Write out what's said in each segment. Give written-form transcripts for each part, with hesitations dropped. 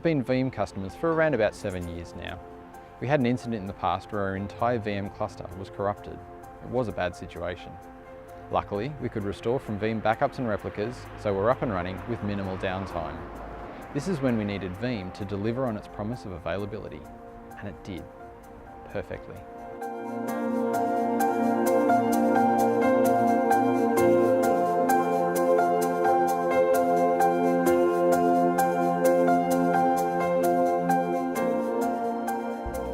We've been Veeam customers for around about 7 years now. We had an incident in the past where our entire VM cluster was corrupted. It was a bad situation. Luckily, we could restore from Veeam backups and replicas, so we're up and running with minimal downtime. This is when we needed Veeam to deliver on its promise of availability, and it did, perfectly.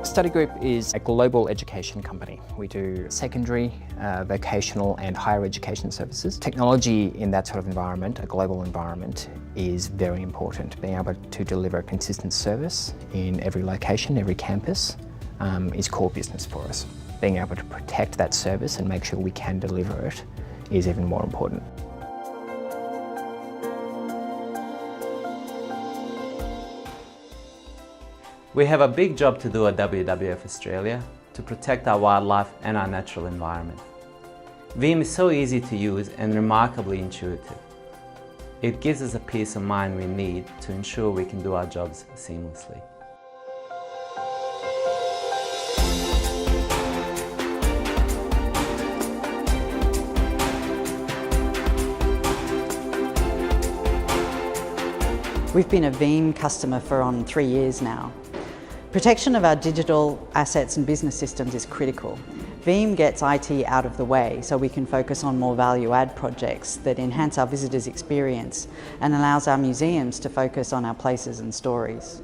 Study Group is a global education company. We do secondary, vocational and higher education services. Technology in that sort of environment, a global environment, is very important. Being able to deliver consistent service in every location, every campus, is core business for us. Being able to protect that service and make sure we can deliver it is even more important. We have a big job to do at WWF Australia to protect our wildlife and our natural environment. Veeam is so easy to use and remarkably intuitive. It gives us a peace of mind we need to ensure we can do our jobs seamlessly. We've been a Veeam customer for 3 years now. Protection of our digital assets and business systems is critical. Veeam gets IT out of the way so we can focus on more value-add projects that enhance our visitors' experience and allows our museums to focus on our places and stories.